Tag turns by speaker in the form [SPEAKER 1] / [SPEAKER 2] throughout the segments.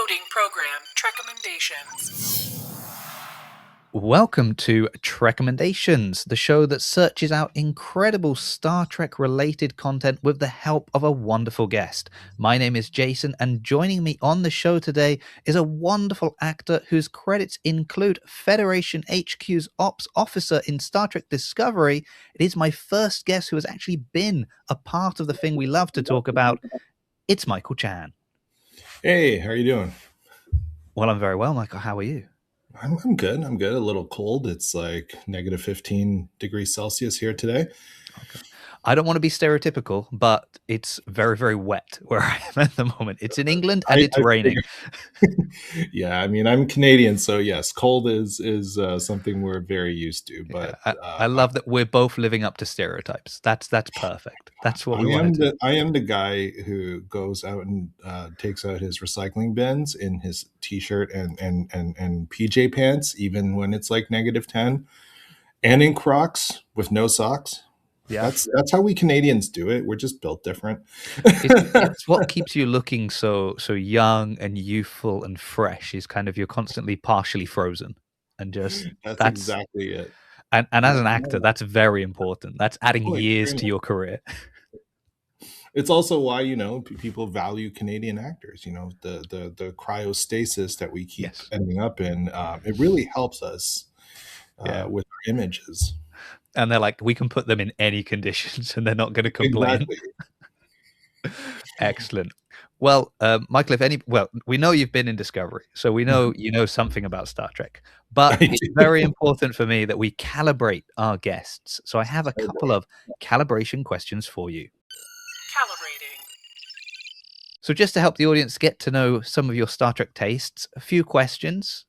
[SPEAKER 1] Loading program, Trekommendations.
[SPEAKER 2] Welcome to Trekommendations, the show that searches out incredible Star Trek-related content with the help of a wonderful guest. My name is Jason, and joining me on the show today is a wonderful actor whose credits include Federation HQ's Ops Officer in Star Trek Discovery. It is my first guest who has actually been a part of the thing we love to talk about. It's Michael Chan.
[SPEAKER 3] Hey, how are you doing?
[SPEAKER 2] Well, I'm very well, Michael. How are you?
[SPEAKER 3] I'm good. I'm good. A little cold. It's like negative 15 degrees Celsius here today.
[SPEAKER 2] Okay. I don't want to be stereotypical, but it's very, very wet where I am at the moment. It's in England and it's raining.
[SPEAKER 3] Yeah, I mean, I'm Canadian, so yes, cold is something we're very used to. But
[SPEAKER 2] yeah, I love that we're both living up to stereotypes. That's perfect. That's what we want to do.
[SPEAKER 3] I am the guy who goes out and takes out his recycling bins in his t-shirt and PJ pants, even when it's like negative 10, and in Crocs with no socks. Yeah, that's how we Canadians do it. We're just built different.
[SPEAKER 2] It's what keeps you looking so young and youthful and fresh. Is kind of you're constantly partially frozen, and just
[SPEAKER 3] that's exactly it.
[SPEAKER 2] And as an actor, that's very important. That's adding years to your career.
[SPEAKER 3] It's also why, you know, people value Canadian actors. You know, the cryostasis that we keep ending up in. It really helps us with our images.
[SPEAKER 2] And they're like, we can put them in any conditions and they're not going to complain. Exactly. Excellent. Well, Michael, we know you've been in Discovery, so we know you know something about Star Trek, but it's very important for me that we calibrate our guests. So I have a couple of calibration questions for you.
[SPEAKER 1] Calibrating.
[SPEAKER 2] So just to help the audience get to know some of your Star Trek tastes, a few questions.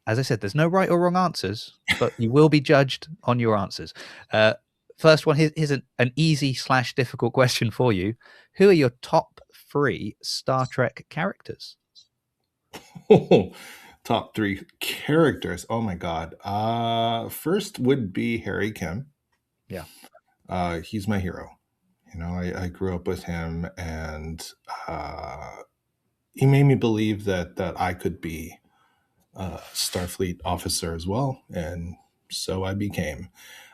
[SPEAKER 2] As I said, there's no right or wrong answers, but you will be judged on your answers. First one, here's an easy/difficult question for you. Who are your top 3 Star Trek characters?
[SPEAKER 3] Top 3 characters. Oh my God. First would be Harry Kim.
[SPEAKER 2] Yeah.
[SPEAKER 3] He's my hero. You know, I grew up with him, and he made me believe that I could be a Starfleet officer as well, and so I became.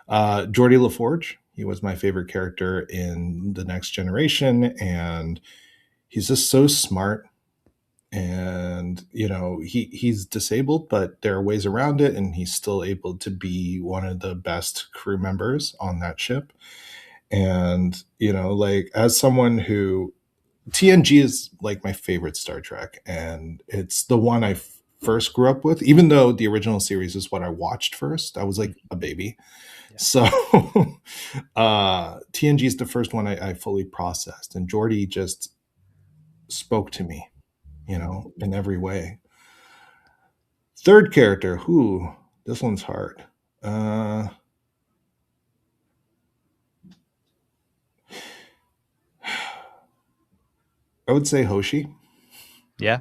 [SPEAKER 3] Geordi LaForge, he was my favorite character in The Next Generation, and he's just so smart. And, you know, he's disabled, but there are ways around it, and he's still able to be one of the best crew members on that ship. And, you know, like, as someone who TNG is like my favorite Star Trek, and it's the one I first grew up with, even though the original series is what I watched first. I was like a baby. Yeah. So TNG is the first one I fully processed, and Geordi just spoke to me, you know, in every way. Third character, this one's hard. I would say Hoshi.
[SPEAKER 2] Yeah.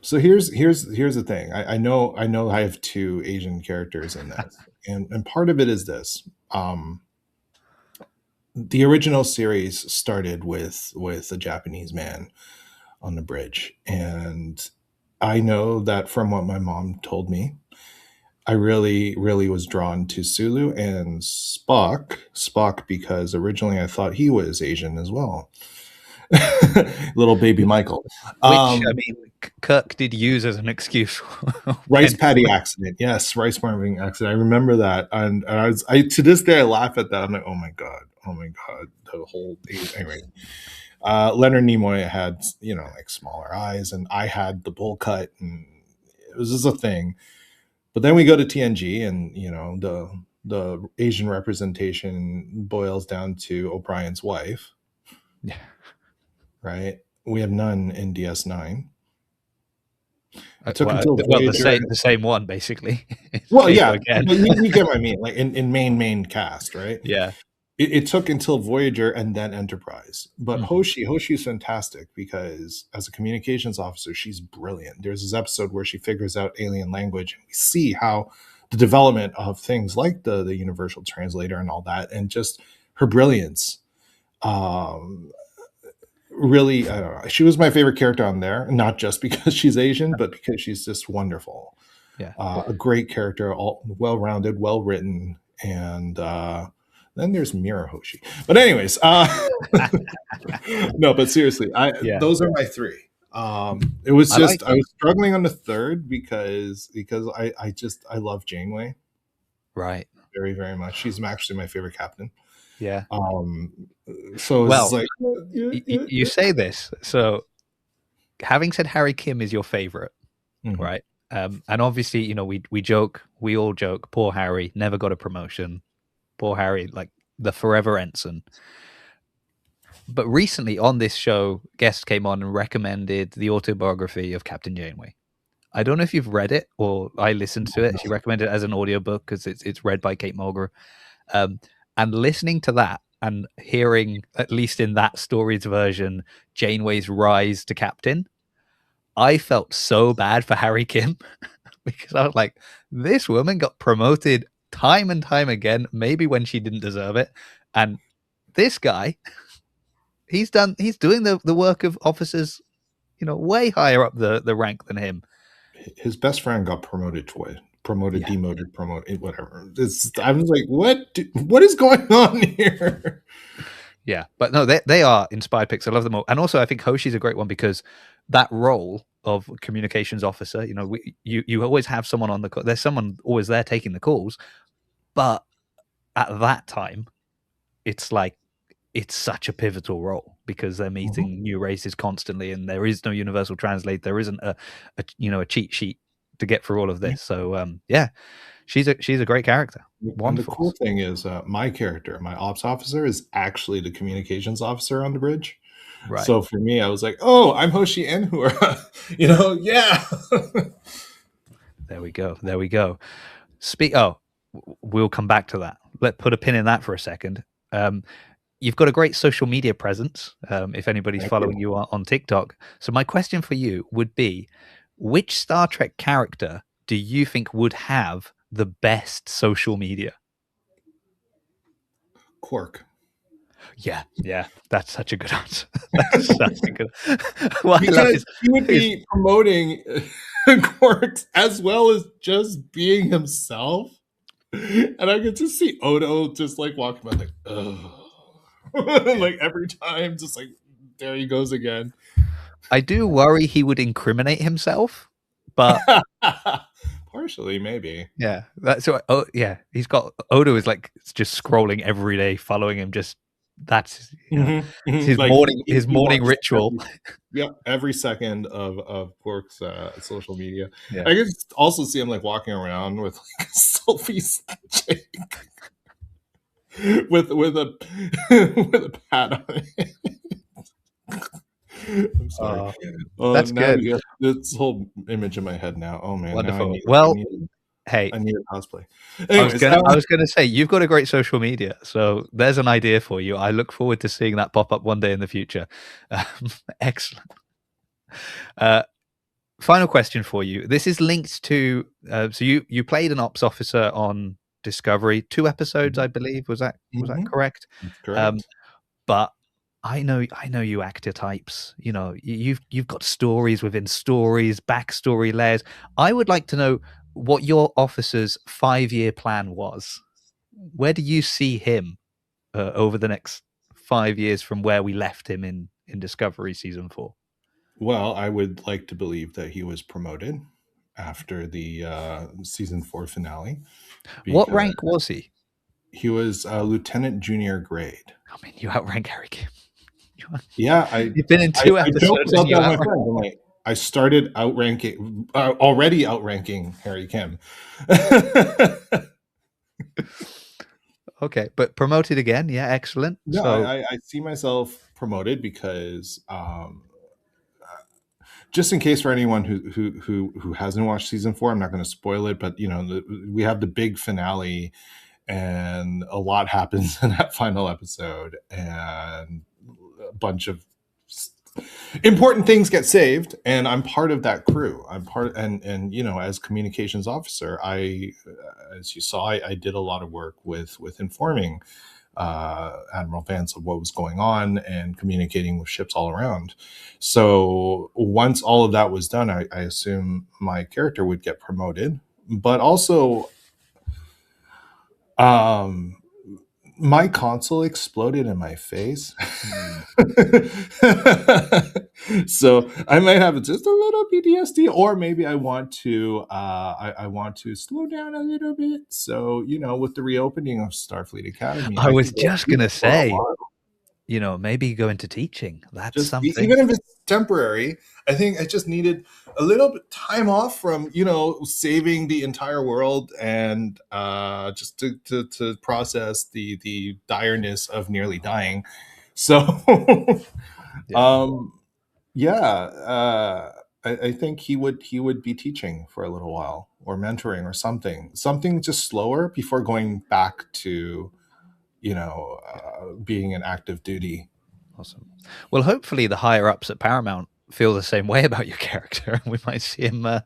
[SPEAKER 3] So here's the thing. I know I have 2 Asian characters in this, and part of it is this. The original series started with a Japanese man on the bridge, and I know that from what my mom told me, I really was drawn to Sulu and Spock because originally I thought he was Asian as well. Little baby Michael,
[SPEAKER 2] which I mean, Kirk did use as an excuse.
[SPEAKER 3] Rice paddy accident. Yes, rice farming accident. I remember that, and I to this day I laugh at that. I'm like, oh my god, the whole anyway. Leonard Nimoy had, you know, like smaller eyes, and I had the bowl cut, and it was just a thing. But then we go to TNG, and, you know, the Asian representation boils down to O'Brien's wife.
[SPEAKER 2] Yeah.
[SPEAKER 3] Right. We have none in DS9.
[SPEAKER 2] The same one, basically.
[SPEAKER 3] Well, yeah, but you get what I mean. Like in main cast, right?
[SPEAKER 2] Yeah.
[SPEAKER 3] It took until Voyager and then Enterprise. But Hoshi is fantastic because as a communications officer, she's brilliant. There's this episode where she figures out alien language, and we see how the development of things like the universal translator and all that, and just her brilliance really, I don't know, she was my favorite character on there, not just because she's Asian, but because she's just wonderful.
[SPEAKER 2] Yeah.
[SPEAKER 3] A great character, all well-rounded, well-written, and then there's Mirahoshi. But anyways, no, but seriously,
[SPEAKER 2] Yeah.
[SPEAKER 3] those are my three. It was
[SPEAKER 2] I like
[SPEAKER 3] just I was struggling on the third because I love Janeway
[SPEAKER 2] right.
[SPEAKER 3] very, very much. She's actually my favorite captain.
[SPEAKER 2] Yeah.
[SPEAKER 3] Um, so it's
[SPEAKER 2] Well,
[SPEAKER 3] like
[SPEAKER 2] you say this. So having said Harry Kim is your favorite,
[SPEAKER 3] Mhm.
[SPEAKER 2] right? And obviously, you know, we joke, we all joke, poor Harry never got a promotion. Poor Harry, like the forever ensign. But recently on this show, guests came on and recommended the autobiography of Captain Janeway. I don't know if you've read it or I listened to it. She recommended it as an audiobook because it's read by Kate Mulgrew. And listening to that and hearing, at least in that story's version, Janeway's rise to captain, I felt so bad for Harry Kim because I was like, this woman got promoted time and time again, maybe when she didn't deserve it. And this guy, he's doing the work of officers, you know, way higher up the rank than him.
[SPEAKER 3] His best friend got promoted twice. Promoted,
[SPEAKER 2] Yeah.
[SPEAKER 3] demoted, promoted, whatever. I was like, what is going on here?
[SPEAKER 2] Yeah, but no, they are inspired picks. I love them all, and also I think Hoshi's a great one because that role of communications officer, you know, you always have someone on the call. There's someone always there taking the calls, but at that time, it's like it's such a pivotal role because they're meeting new races constantly, and there is no universal translate. There isn't a you know a cheat sheet to get through all of this. So yeah, she's a great character.
[SPEAKER 3] And the
[SPEAKER 2] Wonderful,
[SPEAKER 3] cool thing is, my character, my ops officer, is actually the communications officer on the bridge.
[SPEAKER 2] right?
[SPEAKER 3] So for me, I was like, "Oh, I'm Hoshi Enhura," yeah.
[SPEAKER 2] There we go. There we go. We'll come back to that. Let's put a pin in that for a second. You've got a great social media presence. If anybody's
[SPEAKER 3] Thank
[SPEAKER 2] following
[SPEAKER 3] you.
[SPEAKER 2] you on TikTok, so my question for you would be: which Star Trek character do you think would have the best social media?
[SPEAKER 3] Quark.
[SPEAKER 2] Yeah, that's such a good answer. That's such a good. What I love
[SPEAKER 3] Because he would
[SPEAKER 2] is
[SPEAKER 3] be promoting Quarks as well as just being himself. And I get to see Odo just like walking by like, ugh. Like every time, just like there he goes again.
[SPEAKER 2] I do worry he would incriminate himself, but
[SPEAKER 3] Partially, maybe.
[SPEAKER 2] yeah, that's what. Oh, yeah. He's got Odo is like just scrolling every day, following him. Just that's it's his
[SPEAKER 3] Like
[SPEAKER 2] his
[SPEAKER 3] he
[SPEAKER 2] morning
[SPEAKER 3] watched
[SPEAKER 2] ritual.
[SPEAKER 3] every second of Quark's social media.
[SPEAKER 2] Yeah,
[SPEAKER 3] I can also see him like walking around with like a selfie stick with a with a pad on it. I'm sorry.
[SPEAKER 2] that's
[SPEAKER 3] Now
[SPEAKER 2] good.
[SPEAKER 3] you got this whole image in my head now. Oh man, now
[SPEAKER 2] Wonderful. Well, hey,
[SPEAKER 3] I need a cosplay. Anyways,
[SPEAKER 2] I was gonna say you've got a great social media, so there's an idea for you. I look forward to seeing that pop up one day in the future. Um, excellent. Final question for you. This is linked to so you played an ops officer on Discovery, 2 episodes, I believe. Was that correct?
[SPEAKER 3] That's correct.
[SPEAKER 2] But I know you actor types. You know, you've got stories within stories, backstory layers. I would like to know what your officer's 5-year plan was. Where do you see him over the next 5 years from where we left him in Discovery season 4?
[SPEAKER 3] Well, I would like to believe that he was promoted after the season 4 finale.
[SPEAKER 2] What rank was he?
[SPEAKER 3] He was lieutenant junior grade.
[SPEAKER 2] I mean, you outrank Harry Kim.
[SPEAKER 3] Yeah,
[SPEAKER 2] You've been in 2 episodes.
[SPEAKER 3] I joke about that with my friends. I'm like, I started already outranking Harry Kim.
[SPEAKER 2] Okay, but promoted again. Yeah, excellent.
[SPEAKER 3] No,
[SPEAKER 2] So
[SPEAKER 3] I see myself promoted because just in case for anyone who hasn't watched season 4, I'm not going to spoil it, but we have the big finale, and a lot happens in that final episode, and a bunch of important things get saved, and I'm part of that crew. I'm part, and as communications officer, as you saw, I did a lot of work with informing Admiral Vance of what was going on and communicating with ships all around. So once all of that was done, I assume my character would get promoted, but also um, my console exploded in my face.
[SPEAKER 2] Hmm.
[SPEAKER 3] So I might have just a little PTSD, or maybe I want to I want to slow down a little bit. So, with the reopening of Starfleet Academy,
[SPEAKER 2] I
[SPEAKER 3] I
[SPEAKER 2] was
[SPEAKER 3] could go
[SPEAKER 2] just
[SPEAKER 3] teach
[SPEAKER 2] gonna
[SPEAKER 3] for a
[SPEAKER 2] say,
[SPEAKER 3] while.
[SPEAKER 2] maybe go into teaching. That's
[SPEAKER 3] Just
[SPEAKER 2] something.
[SPEAKER 3] even if it's temporary, I think I just needed a little bit time off from saving the entire world, and just to process the direness of nearly dying. So
[SPEAKER 2] Yeah.
[SPEAKER 3] um yeah, I think he would be teaching for a little while, or mentoring, or something just slower before going back to being an active duty.
[SPEAKER 2] Awesome. Well, hopefully the higher ups at Paramount feel the same way about your character, and we might see him
[SPEAKER 3] I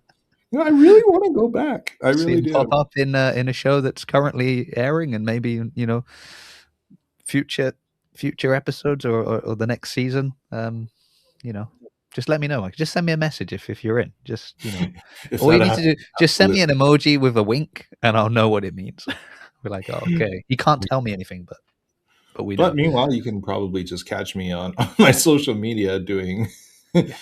[SPEAKER 3] really want to go back. I really
[SPEAKER 2] pop
[SPEAKER 3] do.
[SPEAKER 2] up in a show that's currently airing, and maybe future episodes, or the next season. You know, just let me know. Just send me a message if you're in. Just
[SPEAKER 3] If
[SPEAKER 2] all you
[SPEAKER 3] that
[SPEAKER 2] need to do,
[SPEAKER 3] happens,
[SPEAKER 2] just send me an
[SPEAKER 3] absolutely.
[SPEAKER 2] emoji with a wink, and I'll know what it means. We're like, oh, okay. He can't tell me anything, but we
[SPEAKER 3] But
[SPEAKER 2] know.
[SPEAKER 3] meanwhile, you can probably just catch me on my social media doing
[SPEAKER 2] Yeah.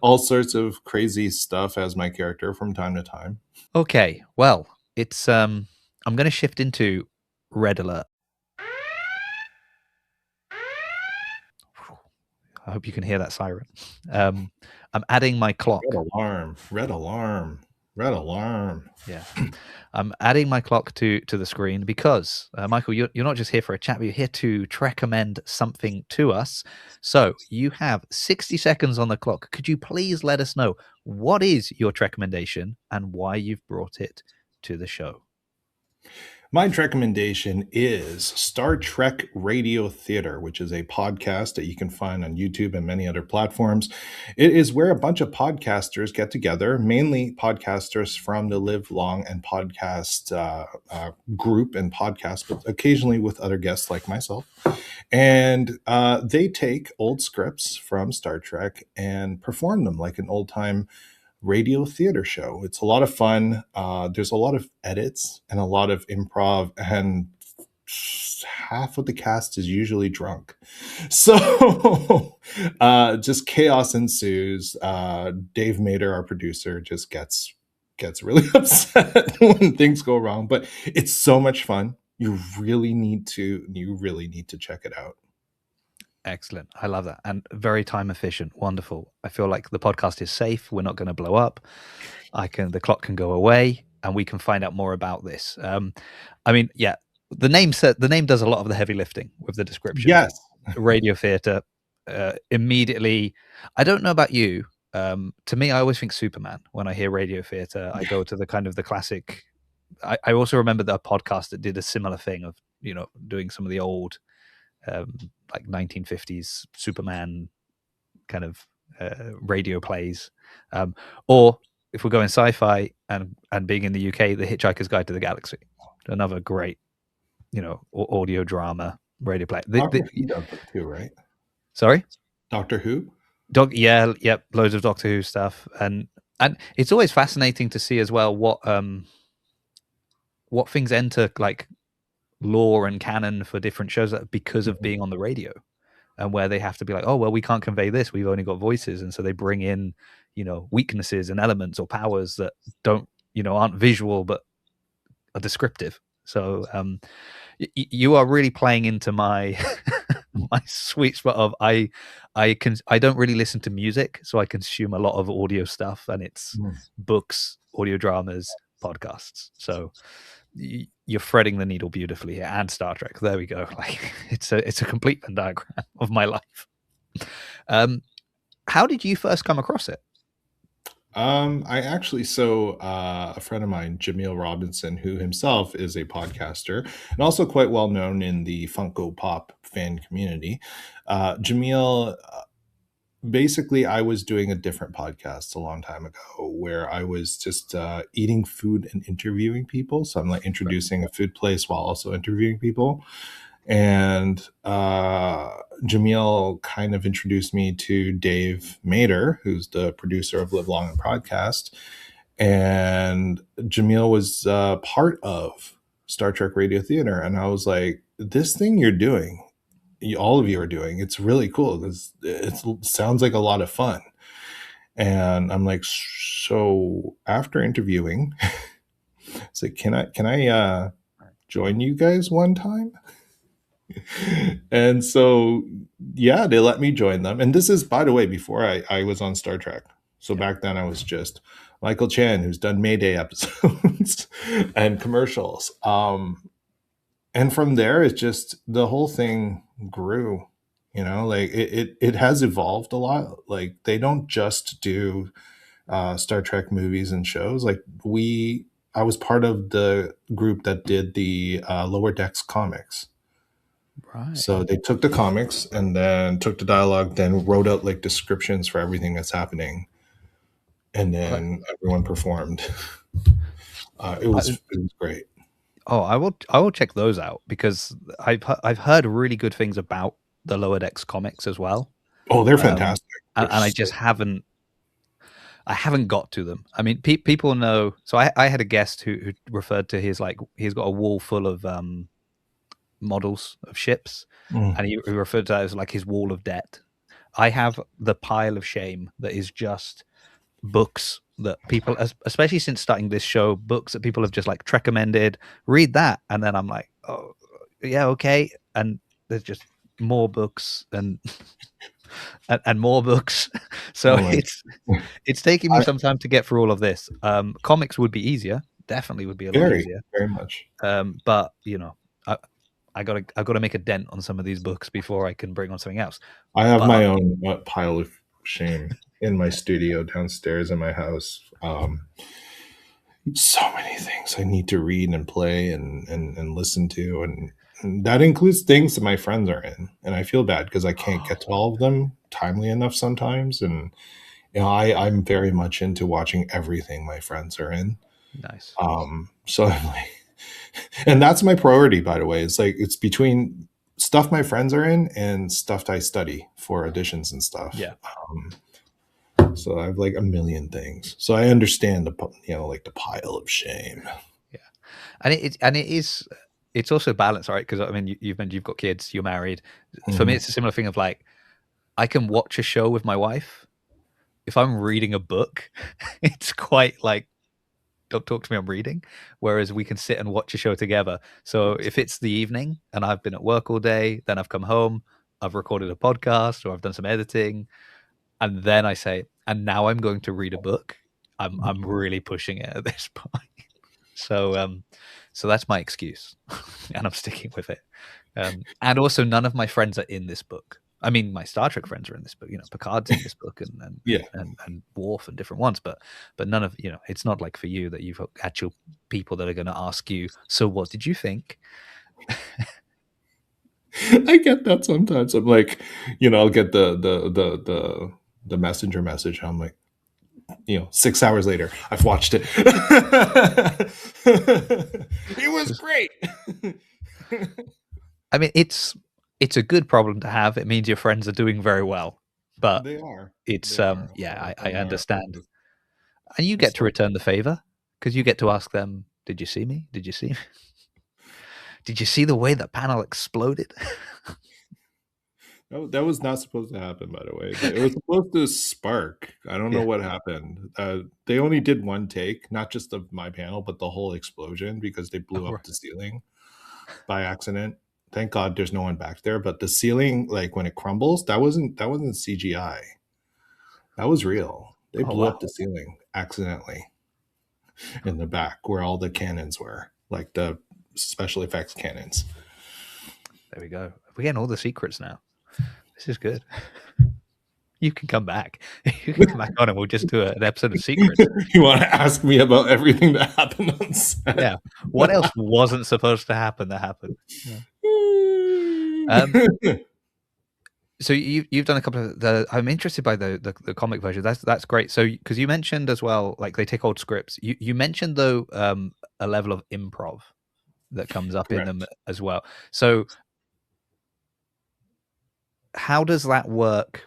[SPEAKER 3] all sorts of crazy stuff as my character from time to time.
[SPEAKER 2] Okay. Well, it's I'm going to shift into red alert. I hope you can hear that siren. I'm adding my
[SPEAKER 3] Red
[SPEAKER 2] clock.
[SPEAKER 3] alarm, red alarm, red alarm.
[SPEAKER 2] Yeah. I'm adding my clock to the screen because, Michael, you're not just here for a chat, but you're here to recommend something to us. So you have 60 seconds on the clock. Could you please let us know what is your recommendation and why you've brought it to the show?
[SPEAKER 3] My recommendation is Star Trek Radio Theater, which is a podcast that you can find on YouTube and many other platforms. It is where a bunch of podcasters get together, mainly podcasters from the Live Long and Podcast group and podcast, but occasionally with other guests like myself. And they take old scripts from Star Trek and perform them like an old time radio theater show. It's a lot of fun. There's a lot of edits and a lot of improv, and half of the cast is usually drunk. So just chaos ensues. Dave Mater, our producer, just gets really upset when things go wrong, but it's so much fun. You really need to check it out.
[SPEAKER 2] Excellent. I love that. And very time efficient. Wonderful. I feel like the podcast is safe. We're not going to blow up. The clock can go away and we can find out more about this. I mean, yeah, the name does a lot of the heavy lifting with the description.
[SPEAKER 3] Yes.
[SPEAKER 2] Radio theater. Immediately, I don't know about you. To me, I always think Superman when I hear radio theater. I go to the kind of the classic. I also remember the podcast that did a similar thing of doing some of the old like 1950s Superman kind of radio plays, or if we're going sci-fi and being in the UK, The Hitchhiker's Guide to the Galaxy, another great audio drama radio play.
[SPEAKER 3] Doctor Who does it too, right?
[SPEAKER 2] Sorry,
[SPEAKER 3] Doctor Who.
[SPEAKER 2] Yeah, yep, loads of Doctor Who stuff, and it's always fascinating to see as well what things enter like lore and canon for different shows because of being on the radio, and where they have to be like, oh well, we can't convey this, we've only got voices, and so they bring in weaknesses and elements or powers that don't aren't visual but are descriptive. So you are really playing into my my sweet spot of I don't really listen to music, so I consume a lot of audio stuff, and it's books, audio dramas, podcasts. So you're threading the needle beautifully here, and Star Trek. There we go. Like it's a complete Venn diagram of my life. How did you first come across it?
[SPEAKER 3] A friend of mine, Jameel Robinson, who himself is a podcaster and also quite well known in the Funko Pop fan community. Jameel basically I was doing a different podcast a long time ago where I was just eating food and interviewing people. So I'm like introducing a food place while also interviewing people. And Jamil kind of introduced me to Dave Mader, who's the producer of Live Long and Podcast. And Jamil was part of Star Trek Radio Theater. And I was like, this thing you're doing, all of you are doing, it's really cool. It sounds like a lot of fun. And I'm like, so after interviewing, it's like, can I join you guys one time? And so, yeah, they let me join them. And this is, by the way, before I was on Star Trek. So back then I was just Michael Chan, who's done Mayday episodes and commercials. And from there, it's just the whole thing grew. Like it has evolved a lot. Like they don't just do Star Trek movies and shows. Like I was part of the group that did the Lower Decks comics.
[SPEAKER 2] Right.
[SPEAKER 3] So they took the comics and then took the dialogue, then wrote out like descriptions for everything that's happening, and then everyone performed. It was great.
[SPEAKER 2] Oh, I will check those out because I've heard really good things about the Lower Decks comics as well.
[SPEAKER 3] Oh, they're fantastic.
[SPEAKER 2] And I just haven't got to them. I mean, people know. So I had a guest who referred to he's got a wall full of models of ships, and he referred to that as like his wall of debt. I have the pile of shame that is just books that people, especially since starting this show, books that people have just like Trekommended, read that, and then I'm like, oh yeah, okay, and there's just more books and and more books. So it's taking me some time to get through all of this. Comics would be easier, definitely would be a lot easier,
[SPEAKER 3] very much.
[SPEAKER 2] But I gotta make a dent on some of these books before I can bring on something else.
[SPEAKER 3] I have my own pile of shame in my studio downstairs in my house. So many things I need to read and play and listen to, and that includes things that my friends are in. And I feel bad because I can't get to all of them timely enough sometimes. And I'm very much into watching everything my friends are in.
[SPEAKER 2] Nice.
[SPEAKER 3] So I'm like, and that's my priority, by the way. It's like it's between stuff my friends are in and stuff I study for auditions and stuff.
[SPEAKER 2] Yeah.
[SPEAKER 3] So I have like a million things. So I understand like the pile of shame.
[SPEAKER 2] Yeah, and it's also balance, right? Because I mean, you've mentioned you've got kids, you're married. For me, it's a similar thing of like, I can watch a show with my wife. If I'm reading a book, it's quite like, don't talk to me, I'm reading. Whereas we can sit and watch a show together. So if it's the evening and I've been at work all day, then I've come home, I've recorded a podcast or I've done some editing, and then I say, and now I'm going to read a book. I'm really pushing it at this point. So that's my excuse, and I'm sticking with it. And also, none of my friends are in this book. I mean, my Star Trek friends are in this book. Picard's in this book, and Worf and different ones. But none of it's not like for you that you've got actual people that are going to ask you. So, what did you think?
[SPEAKER 3] I get that sometimes. I'm like, I'll get the messenger message. I'm like, 6 hours later, I've watched it. It was great.
[SPEAKER 2] I mean, it's a good problem to have. It means your friends are doing very well. But
[SPEAKER 3] they are.
[SPEAKER 2] It's I understand. And you get to return the favor because you get to ask them, did you see me? Did you see me? Did you see the way the panel exploded?
[SPEAKER 3] That was not supposed to happen, by the way. It was supposed to spark. I don't know what happened. They only did one take, not just of my panel, but the whole explosion because they blew up the ceiling by accident. Thank God there's no one back there. But the ceiling, like when it crumbles, that wasn't CGI. That was real. They blew up the ceiling accidentally in the back where all the cannons were, like the special effects cannons.
[SPEAKER 2] There we go. We're getting all the secrets now. This is good. You can come back. You can come back on and we'll just do an episode of Secrets.
[SPEAKER 3] You want to ask me about everything that happened on set?
[SPEAKER 2] Yeah. What else wasn't supposed to happen that happened? Yeah. So you've done a couple of the. I'm interested by the comic version. That's great. So because you mentioned as well, like they take old scripts. You mentioned though a level of improv that comes up in them
[SPEAKER 3] Correct.
[SPEAKER 2] as well. So how does that work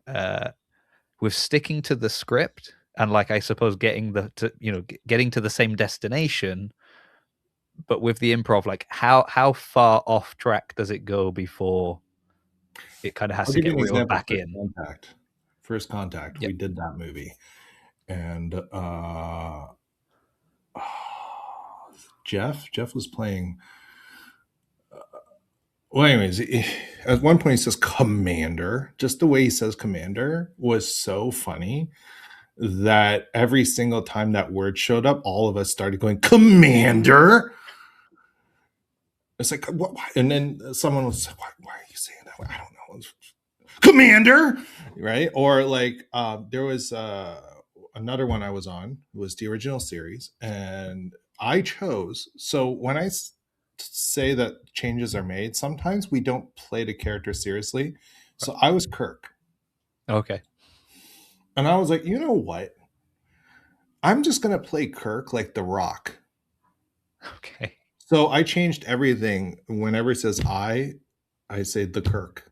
[SPEAKER 2] uh, with sticking to the script and like I suppose getting to the same destination, but with the improv, like how far off track does it go before it kind of has
[SPEAKER 3] I'll
[SPEAKER 2] to
[SPEAKER 3] give you
[SPEAKER 2] get
[SPEAKER 3] an
[SPEAKER 2] reeled
[SPEAKER 3] example.
[SPEAKER 2] back in?
[SPEAKER 3] First Contact.
[SPEAKER 2] Yep.
[SPEAKER 3] We did that movie, and Jeff was playing. Well, anyways, at one point he says "commander." Just the way he says "commander" was so funny that every single time that word showed up, all of us started going "commander." It's like, what? And then someone was like, why are you saying that? I don't know. Commander, right? Or like, there was another one I was on, was the original series, and I chose. So when say that changes are made, sometimes we don't play the character seriously. So I was Kirk,
[SPEAKER 2] Okay.
[SPEAKER 3] and I was like, you know what? I'm just gonna play Kirk like The Rock.
[SPEAKER 2] Okay.
[SPEAKER 3] So I changed everything. Whenever it says I say the Kirk.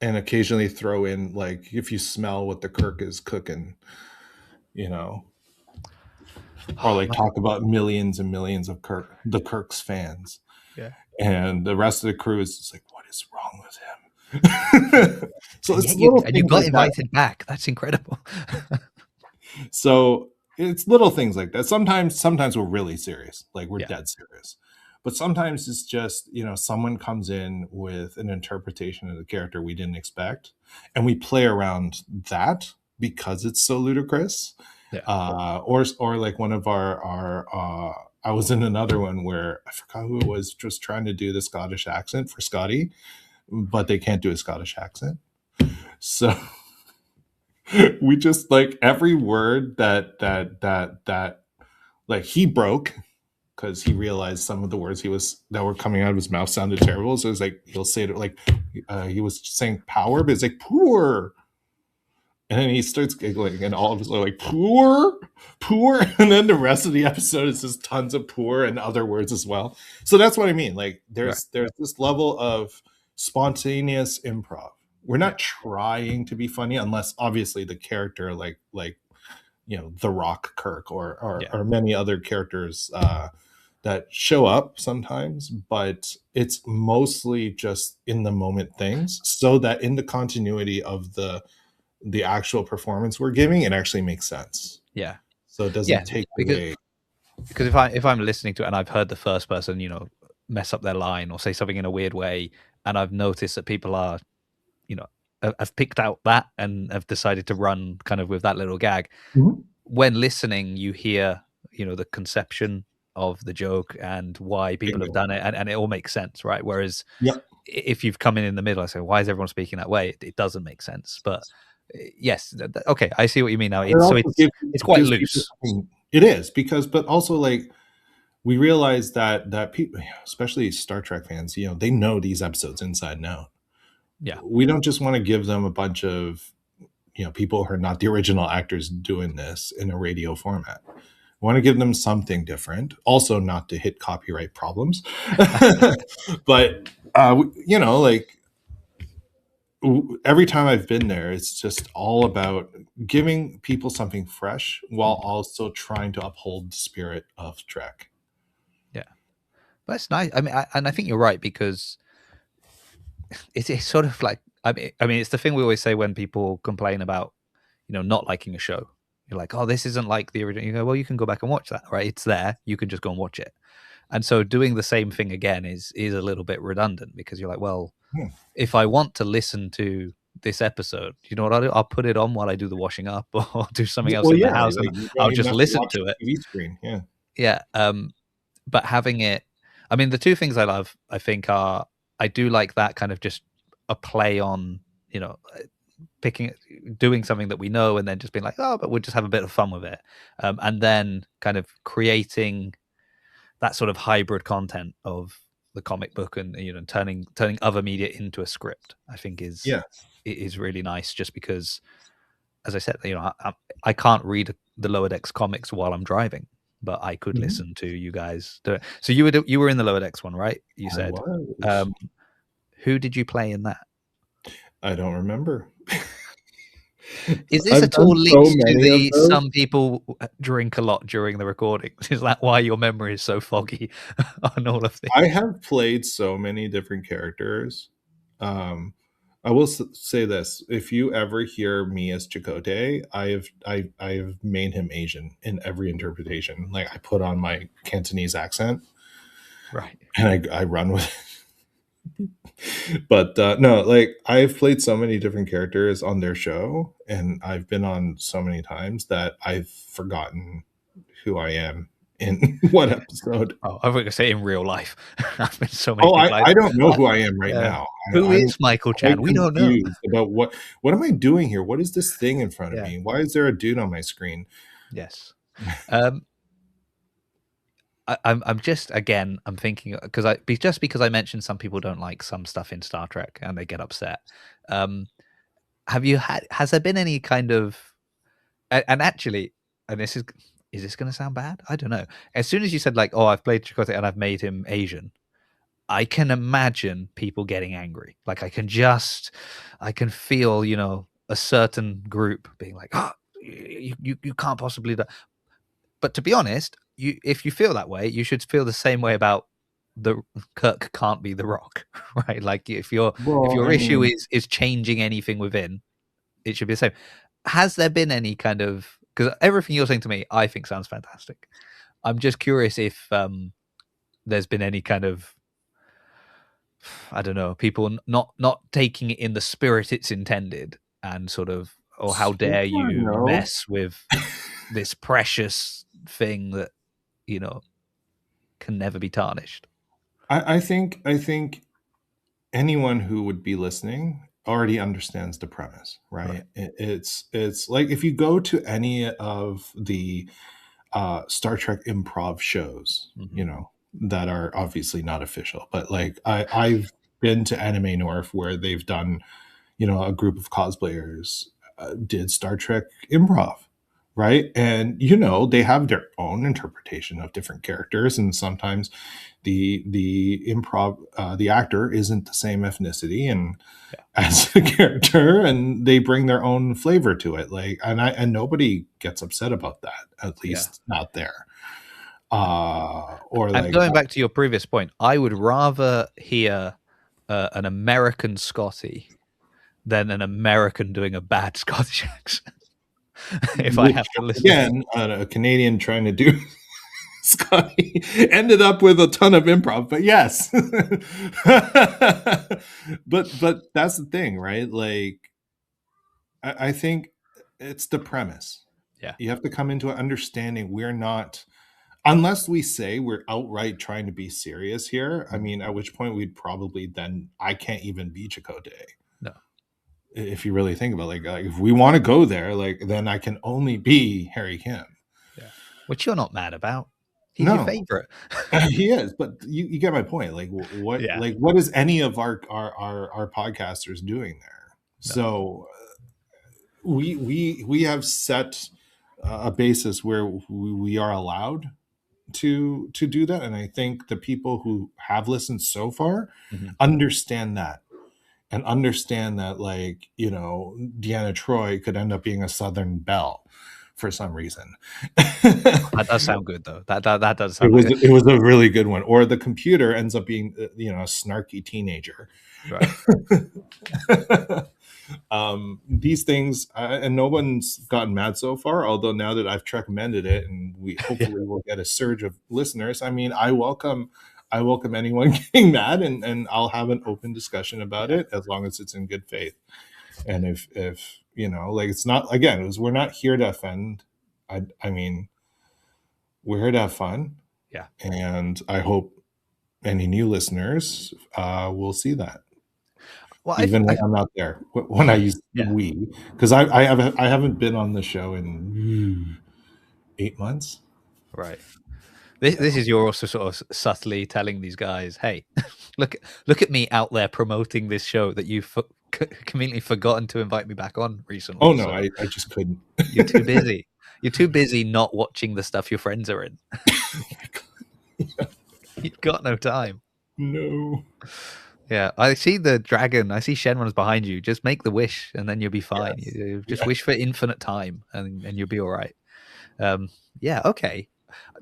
[SPEAKER 3] And occasionally throw in like if you smell what the Kirk is cooking, you know, or
[SPEAKER 2] Oh,
[SPEAKER 3] like
[SPEAKER 2] man.
[SPEAKER 3] talk about millions and millions of the Kirk's fans,
[SPEAKER 2] Yeah.
[SPEAKER 3] and the rest of the crew is just like, what is wrong with him? So
[SPEAKER 2] And
[SPEAKER 3] it's
[SPEAKER 2] yet you
[SPEAKER 3] little
[SPEAKER 2] and you
[SPEAKER 3] things
[SPEAKER 2] got
[SPEAKER 3] like that.
[SPEAKER 2] invited back. That's incredible.
[SPEAKER 3] So it's little things like that. Sometimes we're really serious, like we're
[SPEAKER 2] Yeah.
[SPEAKER 3] dead serious. But sometimes it's just, someone comes in with an interpretation of the character we didn't expect, and we play around that because it's so ludicrous.
[SPEAKER 2] Yeah.
[SPEAKER 3] Or like one of our I was in another one where I forgot who it was, just trying to do the Scottish accent for Scotty, but they can't do a Scottish accent. So we just like every word that like he broke because he realized some of the words that were coming out of his mouth sounded terrible. So it was like he'll say it like he was saying power, but it's like poor. And then he starts giggling, and all of us are like, poor, poor. And then the rest of the episode is just tons of poor and other words as well. So that's what I mean. Like,
[SPEAKER 2] Right.
[SPEAKER 3] there's this level of spontaneous improv. We're
[SPEAKER 2] Yeah.
[SPEAKER 3] not trying to be funny, unless obviously the character, like the Rock Kirk,
[SPEAKER 2] Yeah.
[SPEAKER 3] or many other characters that show up sometimes, but it's mostly just in the moment things, so that in the continuity of the actual performance we're giving, it actually makes sense.
[SPEAKER 2] Yeah.
[SPEAKER 3] So it
[SPEAKER 2] Yeah.
[SPEAKER 3] doesn't take
[SPEAKER 2] Because
[SPEAKER 3] away.
[SPEAKER 2] if I'm listening to it and I've heard the first person, mess up their line or say something in a weird way, and I've noticed that people are, you know, have picked out that and have decided to run kind of with that little gag.
[SPEAKER 3] Mhm.
[SPEAKER 2] When listening, you hear, the conception of the joke and why people have
[SPEAKER 3] Bingo.
[SPEAKER 2] done it, and it all makes sense, right? Whereas
[SPEAKER 3] Yep.
[SPEAKER 2] if you've come in the middle, I say, why is everyone speaking that way? It doesn't make sense. But yes, okay, I see what you mean now.
[SPEAKER 3] But it also
[SPEAKER 2] It's quite
[SPEAKER 3] gives people
[SPEAKER 2] loose.
[SPEAKER 3] something. It is because, but also like we realize that people, especially Star Trek fans, they know these episodes inside and out.
[SPEAKER 2] Yeah,
[SPEAKER 3] We don't just want to give them a bunch of people who are not the original actors doing this in a radio format. We want to give them something different, also not to hit copyright problems. But like every time I've been there, it's just all about giving people something fresh while also trying to uphold the spirit of Trek.
[SPEAKER 2] yeah. But it's nice. I mean, and I think you're right because it's sort of like I mean, it's the thing we always say when people complain about not liking a show. You're like, oh, this isn't like the original. You go, well, you can go back and watch that, right? It's there. You can just go and watch it. And so doing the same thing again is a little bit redundant because you're like, well,
[SPEAKER 3] Hmm.
[SPEAKER 2] if I want to listen to this episode, you know what I'll do? I'll put it on while I do the washing up or do something else
[SPEAKER 3] Well,
[SPEAKER 2] in the
[SPEAKER 3] yeah,
[SPEAKER 2] house, and
[SPEAKER 3] like you
[SPEAKER 2] I'll
[SPEAKER 3] don't even
[SPEAKER 2] just
[SPEAKER 3] have to
[SPEAKER 2] listen
[SPEAKER 3] watch
[SPEAKER 2] to it.
[SPEAKER 3] the TV screen. Yeah.
[SPEAKER 2] Yeah. But having it, I mean, the two things I love, I think, are I do like that kind of just a play on, picking, doing something that we know, and then just being like, oh, but we'll just have a bit of fun with it, and then kind of creating that sort of hybrid content of the comic book and turning other media into a script, I think
[SPEAKER 3] Yeah.
[SPEAKER 2] is really nice. Just because, as I said, I can't read the Lower Decks comics while I'm driving, but I could
[SPEAKER 3] Mhm.
[SPEAKER 2] listen to you guys do it. So you were in the Lower Decks one, right? You
[SPEAKER 3] I
[SPEAKER 2] said.
[SPEAKER 3] was.
[SPEAKER 2] Um, who did you play in that?
[SPEAKER 3] I don't remember.
[SPEAKER 2] Is this
[SPEAKER 3] I've
[SPEAKER 2] at all
[SPEAKER 3] done so
[SPEAKER 2] linked to
[SPEAKER 3] many of
[SPEAKER 2] the
[SPEAKER 3] those.
[SPEAKER 2] some people drink a lot during the recordings? Is that why your memory is so foggy on all of
[SPEAKER 3] I
[SPEAKER 2] these?
[SPEAKER 3] have played so many different characters. Um, I will say this: if you ever hear me as Chakotay, I have made him Asian in every interpretation. Like I put on my Cantonese accent
[SPEAKER 2] Right.
[SPEAKER 3] and I run with it. But no, like I've played so many different characters on their show, and I've been on so many times that I've forgotten who I am in what episode.
[SPEAKER 2] Oh, I was going to say in real life. I've been so many
[SPEAKER 3] Oh,
[SPEAKER 2] people.
[SPEAKER 3] I don't know
[SPEAKER 2] I,
[SPEAKER 3] who I am right
[SPEAKER 2] yeah.
[SPEAKER 3] now.
[SPEAKER 2] Who
[SPEAKER 3] I'm
[SPEAKER 2] is Michael
[SPEAKER 3] quite
[SPEAKER 2] Chan? We don't know.
[SPEAKER 3] confused about what am I doing here? What is this thing in front of
[SPEAKER 2] Yeah.
[SPEAKER 3] me? Why is there a dude on my screen?
[SPEAKER 2] Yes. Um, I'm just again. I'm thinking just because I mentioned some people don't like some stuff in Star Trek and they get upset. Um, has there been any kind of and actually, and is this going to sound bad? I don't know. As soon as you said like, "Oh, I've played Chakotay and I've made him Asian," I can imagine people getting angry. Like I can feel, a certain group being like, "Oh, you can't possibly do." But to be honest, if you feel that way, you should feel the same way about the Kirk can't be the Rock, right? Like if
[SPEAKER 3] Well,
[SPEAKER 2] your
[SPEAKER 3] I
[SPEAKER 2] issue
[SPEAKER 3] mean,
[SPEAKER 2] is changing anything within, it should be the same. Has there been any kind of, because everything you're saying to me, I think sounds fantastic. I'm just curious if there's been any kind of, I don't know, people not taking it in the spirit it's intended, and sort of, or how
[SPEAKER 3] so
[SPEAKER 2] dare
[SPEAKER 3] far,
[SPEAKER 2] you
[SPEAKER 3] no.
[SPEAKER 2] mess with this precious thing that you know can never be tarnished.
[SPEAKER 3] I think anyone who would be listening already understands the premise,
[SPEAKER 2] Right.
[SPEAKER 3] right? It's like if you go to any of the Star Trek improv shows,
[SPEAKER 2] Hmm.
[SPEAKER 3] that are obviously not official, but like I've been to Anime North where they've done, a group of cosplayers did Star Trek improv, right? And they have their own interpretation of different characters, and sometimes the actor isn't the same ethnicity and
[SPEAKER 2] Yeah.
[SPEAKER 3] as a character, and they bring their own flavor to it. Like, and nobody gets upset about that, at
[SPEAKER 2] Yeah.
[SPEAKER 3] least not there. Or
[SPEAKER 2] And
[SPEAKER 3] like,
[SPEAKER 2] going back to your previous point, I would rather hear an American Scotty than an American doing a bad Scottish accent. If I
[SPEAKER 3] which
[SPEAKER 2] have to listen,
[SPEAKER 3] again, a Canadian trying to do Scotty ended up with a ton of improv, but yes. But that's the thing, right? Like, I think it's the premise.
[SPEAKER 2] yeah.
[SPEAKER 3] You have to come into an understanding we're not, unless we say we're outright trying to be serious here. I mean, at which point we'd probably then, I can't even be Chakotay.
[SPEAKER 2] No.
[SPEAKER 3] If you really think about it, like if we want to go there, like then I can only be Harry Kim.
[SPEAKER 2] Yeah. Which you're not mad about. He's your
[SPEAKER 3] No,
[SPEAKER 2] favorite.
[SPEAKER 3] he is, but you get my point. Like
[SPEAKER 2] Yeah.
[SPEAKER 3] what is any of our podcasters doing there?
[SPEAKER 2] No.
[SPEAKER 3] So we have set a basis where we are allowed to do that, and I think the people who have listened so far
[SPEAKER 2] Mhm.
[SPEAKER 3] understand that, and understand that, like, Deanna Troy could end up being a Southern belle for some reason.
[SPEAKER 2] That does sound good though. That does
[SPEAKER 3] It
[SPEAKER 2] sound
[SPEAKER 3] was
[SPEAKER 2] like
[SPEAKER 3] it was a really good one. Or the computer ends up being a snarky teenager.
[SPEAKER 2] right.
[SPEAKER 3] These things, and no one's gotten mad so far. Although now that I've recommended it, and we
[SPEAKER 2] Yeah.
[SPEAKER 3] hopefully will get a surge of listeners. I mean, I welcome anyone getting mad, and I'll have an open discussion about
[SPEAKER 2] Yeah.
[SPEAKER 3] it as long as it's in good faith. And if like, it's not, again, we're not here to offend. I mean, we're here to have fun,
[SPEAKER 2] Yeah.
[SPEAKER 3] and I hope any new listeners will see that,
[SPEAKER 2] Well,
[SPEAKER 3] even when I'm not there. When I use
[SPEAKER 2] yeah.
[SPEAKER 3] we, because I haven't been on the show in 8 months.
[SPEAKER 2] Right. This is you're also sort of subtly telling these guys, hey, look at me out there promoting this show that you've conveniently forgotten to invite me back on recently.
[SPEAKER 3] Oh no,
[SPEAKER 2] So
[SPEAKER 3] I just couldn't.
[SPEAKER 2] you're too busy. You're too busy not watching the stuff your friends are in. You've got no time.
[SPEAKER 3] No.
[SPEAKER 2] Yeah, I see the dragon. I see Shenron's behind you. Just make the wish, and then you'll be fine.
[SPEAKER 3] Yes.
[SPEAKER 2] You just
[SPEAKER 3] Yeah.
[SPEAKER 2] wish for infinite time, and you'll be all right. Yeah, okay.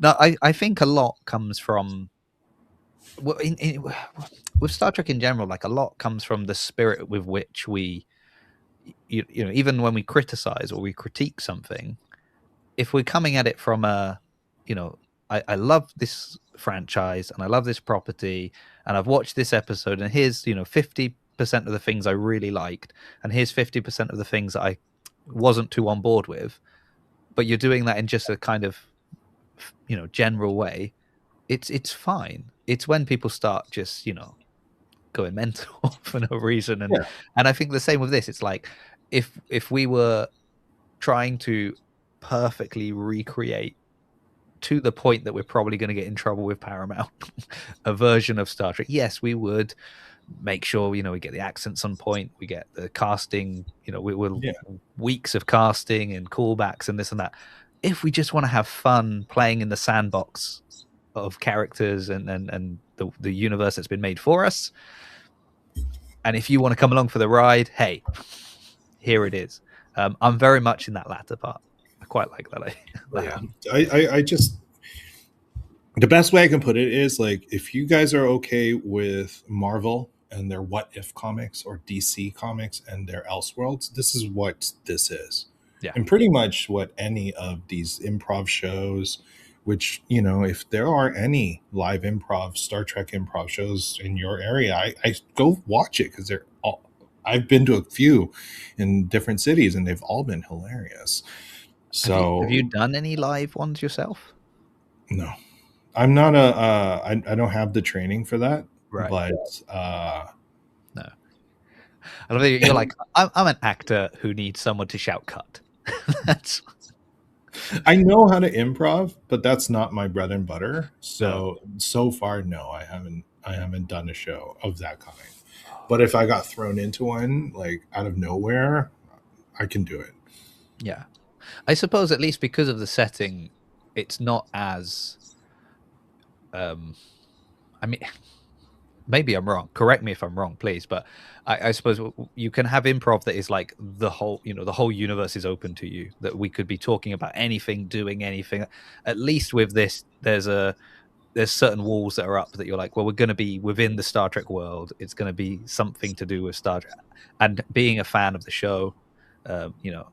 [SPEAKER 2] No, I think a lot comes from well, with Star Trek in general. Like a lot comes from the spirit with which we, you know, even when we criticize or we critique something, if we're coming at it from a, you know, I love this franchise and I love this property and I've watched this episode and here's, you know, 50% of the things I really liked and here's 50% of the things that I wasn't too on board with, but you're doing that in just a kind of, you know, general way. It's fine. It's when people start just, you know, going mental for no reason,
[SPEAKER 3] Yeah.
[SPEAKER 2] and I think the same with this. It's like if we were trying to perfectly recreate to the point that we're probably going to get in trouble with Paramount a version of Star Trek, yes, we would make sure, you know, we get the accents on point, we get the casting, you know, we will
[SPEAKER 3] Yeah.
[SPEAKER 2] weeks of casting and callbacks and this and that. If we just want to have fun playing in the sandbox of characters and the universe that's been made for us, and if you want to come along for the ride, hey, here it is. I'm very much in that latter part. I quite like that.
[SPEAKER 3] Yeah. I just, the best way I can put it is like, if you guys are okay with Marvel and their What If comics or DC comics and their Elseworlds, this is what this is.
[SPEAKER 2] Yeah.
[SPEAKER 3] And pretty much what any of these improv shows, which, you know, if there are any live improv, Star Trek improv shows in your area, I go watch it because they're all, I've been to a few in different cities and they've all been hilarious. So
[SPEAKER 2] have you done any live ones yourself?
[SPEAKER 3] no, I'm not a, I don't have the training for that,
[SPEAKER 2] Right.
[SPEAKER 3] but
[SPEAKER 2] No. I love that you're like, I'm an actor who needs someone to shout cut. That's
[SPEAKER 3] I know how to improv, but that's not my bread and butter. So far, no, I haven't done a show of that kind. But if I got thrown into one like out of nowhere, I can do it.
[SPEAKER 2] yeah. I suppose at least because of the setting, it's not as I mean, maybe I'm wrong. Correct me if I'm wrong, please. But I suppose you can have improv that is like the whole, you know, the whole universe is open to you. That we could be talking about anything, doing anything. At least with this, there's certain walls that are up that you're like, well, we're going to be within the Star Trek world. It's going to be something to do with Star Trek, and being a fan of the show, you know,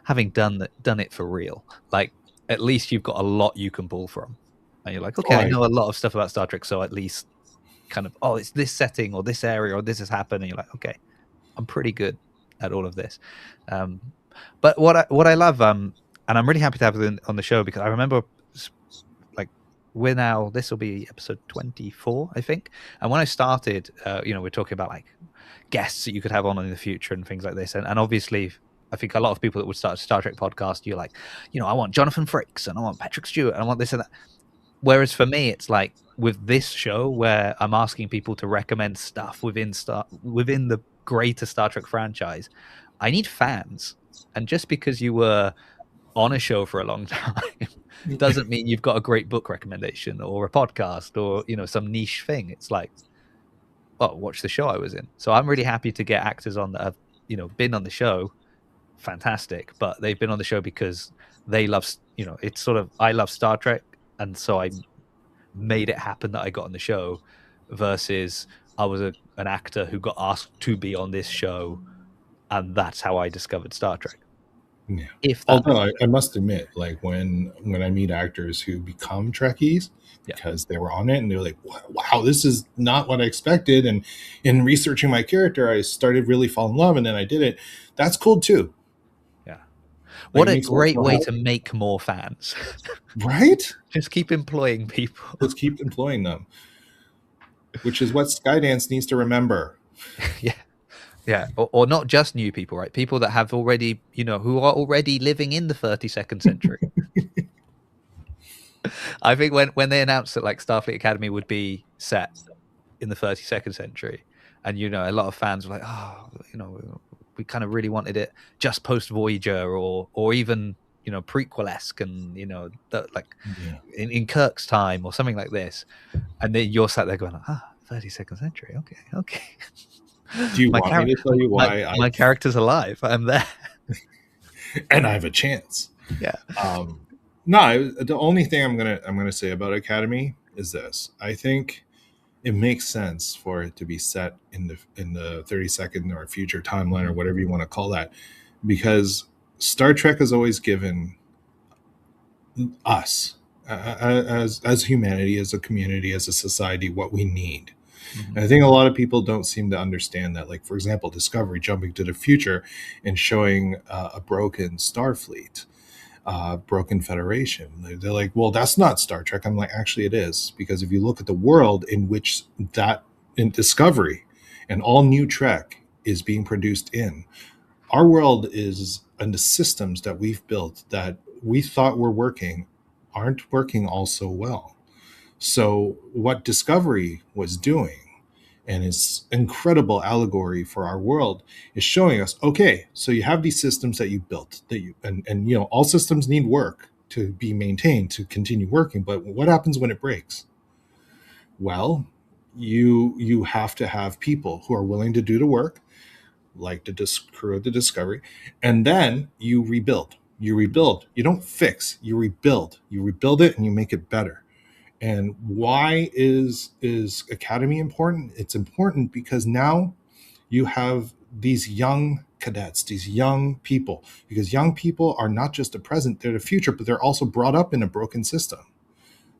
[SPEAKER 2] having done it for real, like at least you've got a lot you can pull from, and you're like, okay, I know a lot of stuff about Star Trek, so at least kind of, oh, it's this setting or this area or this has happened, and you're like, okay, I'm pretty good at all of this. But what I love, and I'm really happy to have it on the show because I remember, like, we're now, this will be episode 24, I think, and when I started, you know, we're talking about like guests that you could have on in the future and things like this, and obviously I think a lot of people that would start a Star Trek podcast, you're like, you know, I want Jonathan Frakes and I want Patrick Stewart and I want this and that. Whereas for me, it's like with this show where I'm asking people to recommend stuff within the greater Star Trek franchise, I need fans. And just because you were on a show for a long time doesn't mean you've got a great book recommendation or a podcast or, you know, some niche thing. It's like, oh, watch the show I was in. So I'm really happy to get actors on that have, you know, been on the show. Fantastic. But they've been on the show because they love, you know, it's sort of, I love Star Trek. And so I made it happen that I got on the show versus I was an actor who got asked to be on this show. And that's how I discovered Star Trek.
[SPEAKER 3] Yeah.
[SPEAKER 2] If that
[SPEAKER 3] Although I must admit, like when I meet actors who become Trekkies because they were on it and they're like, wow, this is not what I expected. And in researching my character, I started really fall in love and then I did it. That's cool too.
[SPEAKER 2] Yeah.
[SPEAKER 3] Like,
[SPEAKER 2] what a great way to make more fans.
[SPEAKER 3] Right?
[SPEAKER 2] Just keep employing people.
[SPEAKER 3] Let's keep employing them. Which is what Skydance needs to remember.
[SPEAKER 2] Yeah. Yeah, or not just new people, right? People that have already, you know, who are already living in the 32nd century. I think when they announced that like Starfleet Academy would be set in the 32nd century, and a lot of fans were like, oh, we kind of really wanted it just post Voyager or even prequel-esque, and like
[SPEAKER 3] Yeah.
[SPEAKER 2] in Kirk's time or something like this. And then you're sat there going, 32nd century, okay.
[SPEAKER 3] Do you
[SPEAKER 2] my
[SPEAKER 3] want me to tell you why
[SPEAKER 2] my character's alive. I'm there.
[SPEAKER 3] and I have a chance?
[SPEAKER 2] Yeah.
[SPEAKER 3] No, the only thing I'm gonna say about Academy is this. I think it makes sense for it to be set in the 32nd or future timeline or whatever you want to call that, because Star Trek has always given us as humanity, as a community, as a society, what we need.
[SPEAKER 2] Mhm.
[SPEAKER 3] And I think a lot of people don't seem to understand that. Like, for example, Discovery jumping to the future and showing a broken Starfleet, broken Federation. They're like, well, that's not Star Trek. I'm like, actually, it is, because if you look at the world in which that in Discovery and all new Trek is being produced in, our world is, and the systems that we've built that we thought were working aren't working all so well. So what Discovery was doing, and its incredible allegory for our world, is showing us, okay, so you have these systems that you built, that you and all systems need work to be maintained, to continue working, but what happens when it breaks? Well, you have to have people who are willing to do the work, like the crew of the Discovery, and then you rebuild. You rebuild. You don't fix. You rebuild. You rebuild it and you make it better. And why is Academy important? It's important because now you have these young cadets, these young people, because young people are not just the present, they're the future, but they're also brought up in a broken system.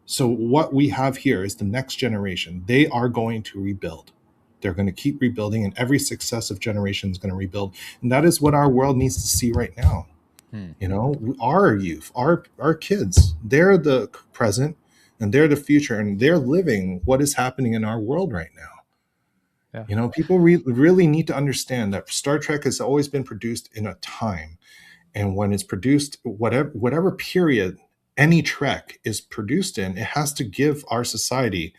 [SPEAKER 3] So what we have here is the next generation. They are going to rebuild. They're going to keep rebuilding, and every successive generation is going to rebuild. And that is what our world needs to see right now. Our youth, our kids, they're the present and they're the future, and they're living what is happening in our world right now.
[SPEAKER 2] Yeah.
[SPEAKER 3] People really need to understand that Star Trek has always been produced in a time, and when it's produced, whatever period any Trek is produced in, it has to give our society,